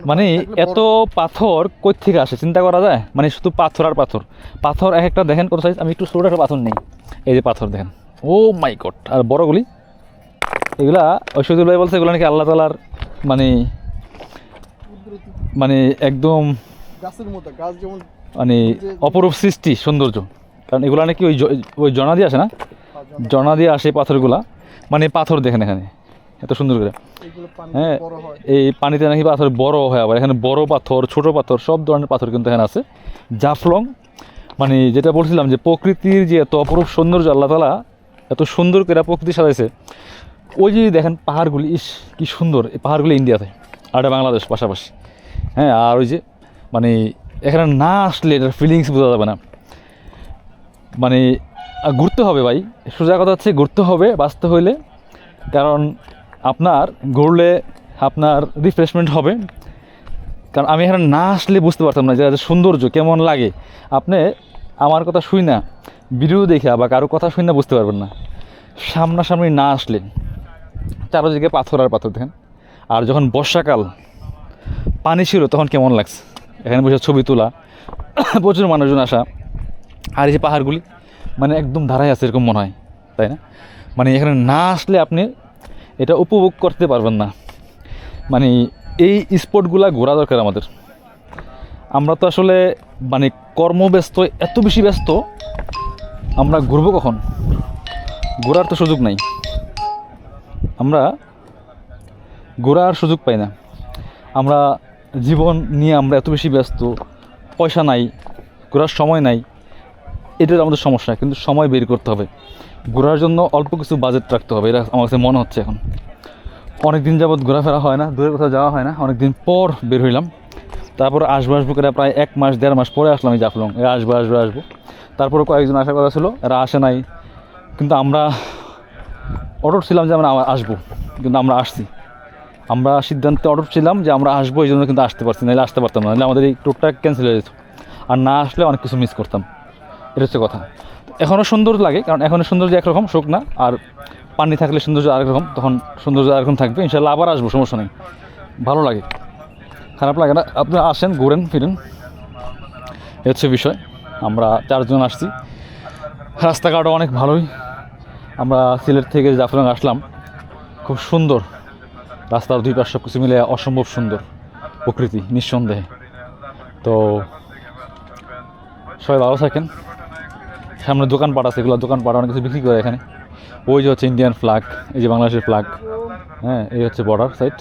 মানে এত পাথর কই থেকে আসে চিন্তা করা যায়? মানে শুধু পাথর আর পাথর, পাথর এক একটা দেখেন কত সাইজ। আমি একটু ছোটো একটা পাথর নেই, এই যে পাথর দেখেন, ও মাই গড। আর বড়গুলি এগুলা ঐশ্বর্য ভাই বলছে এগুলো নাকি আল্লাহ তালার মানে মানে একদম মানে অপরূপ সৃষ্টি সৌন্দর্য। কারণ এগুলো নাকি ওই জনা দিয়ে আসে না, জনা দিয়ে আসে পাথরগুলা। মানে পাথর দেখেন এখানে এত সুন্দর করে, হ্যাঁ এই পানিতে নাকি পাথর বড় হয়। আবার এখানে বড় পাথর ছোট পাথর সব ধরনের পাথর কিন্তু এখানে আছে। জাফলং মানে যেটা বলছিলাম যে প্রকৃতির যে এত অপরূপ সৌন্দর্য, আল্লাহ তালা এত সুন্দর করে প্রকৃতি সাজাইছে। ওই যে দেখেন পাহাড়গুলি, ইস কি সুন্দর! এই পাহাড়গুলি ইন্ডিয়াতে আর এটা বাংলাদেশ পাশাপাশি, হ্যাঁ। আর ওই যে মানে এখানে না আসলে এটার ফিলিংস বোঝা যাবে না। মানে ঘুরতে হবে ভাই, সোজা কথা হচ্ছে ঘুরতে হবে বাঁচতে হইলে। কারণ আপনার ঘুরলে আপনার রিফ্রেশমেন্ট হবে। কারণ আমি এখানে না আসলে বুঝতে পারতাম না যে সৌন্দর্য কেমন লাগে। আপনি আমার কথা শুই না, ভিডিও দেখে বা কারো কথা শুই না বুঝতে পারবেন না, সামনাসামনি না আসলে। চারদিকে পাথর আর পাথর দেখেন। আর যখন বর্ষাকাল পানি ছিল তখন কেমন লাগছে, এখানে বসে ছবি তোলা, প্রচুর মানুষজন আসা। আর এই যে পাহাড়গুলি মানে একদম ধারায় আছে এরকম মনে হয়, তাই না? মানে এখানে না আসলে আপনি এটা উপভোগ করতে পারবেন না। মানে এই স্পটগুলা ঘোরা দরকার আমাদের। আমরা তো আসলে মানে কর্মব্যস্ত, এত বেশি ব্যস্ত, আমরা ঘুরবো কখন? ঘোরার তো সুযোগ নাই, আমরা ঘোরার সুযোগ পাই না। আমরা জীবন নিয়ে আমরা এত বেশি ব্যস্ত, পয়সা নাই, ঘোরার সময় নাই, এটাই আমাদের সমস্যা। কিন্তু সময় বের করতে হবে, ঘোরার জন্য অল্প কিছু বাজেট রাখতে হবে, এটা আমার কাছে মনে হচ্ছে। এখন অনেক দিন যাবৎ ঘোরাফেরা হয় না, দূরের কোথাও যাওয়া হয় না, অনেক দিন পর বের হইলাম। তারপরে আসবো করে প্রায় 1 মাস 1.5 মাস পরে আসলাম এই জাফলং। এরা আসবো। তারপরে কয়েকজন আসার কথা ছিল, এরা আসে নাই। কিন্তু আমরা অটুট ছিলাম যে আমরা আসবো, কিন্তু আমরা আসছি। আমরা সিদ্ধান্তে অটুট ছিলাম যে আমরা আসবো, এই জন্য কিন্তু আসতে পারছি, নাহলে আসতে পারতাম না, নাহলে আমাদের এই ট্যুরটা ক্যান্সেল হয়ে যেত। আর না আসলে অনেক কিছু মিস করতাম, এটা হচ্ছে কথা। এখনও সুন্দর লাগে, কারণ এখনও সৌন্দর্য একরকম, শোক না। আর পানি থাকলে সৌন্দর্য আরেক রকম, তখন সৌন্দর্য আরেকরকম থাকবে। ইনশাল্লাহ আবার আসবো, সমস্যা নেই, ভালো লাগে, খারাপ লাগে না। আপনি আসেন, ঘুরেন ফিরেন, এ হচ্ছে বিষয়। আমরা 4 জন আসছি, রাস্তাঘাটও অনেক ভালোই। আমরা সিলেট থেকে জাফলং আসলাম, খুব সুন্দর রাস্তার 2 পাশ সব কিছু মিলে অসম্ভব সুন্দর প্রকৃতি, নিঃসন্দেহে। তো সবাই ভালো থাকেন। সামনে দোকানপাট আছে, এগুলো দোকানপাট অনেক কিছু বিক্রি করে এখানে। ওই যে হচ্ছে ইন্ডিয়ান ফ্ল্যাগ, এই যে বাংলাদেশের ফ্ল্যাগ, হ্যাঁ এই হচ্ছে বর্ডার সাইড।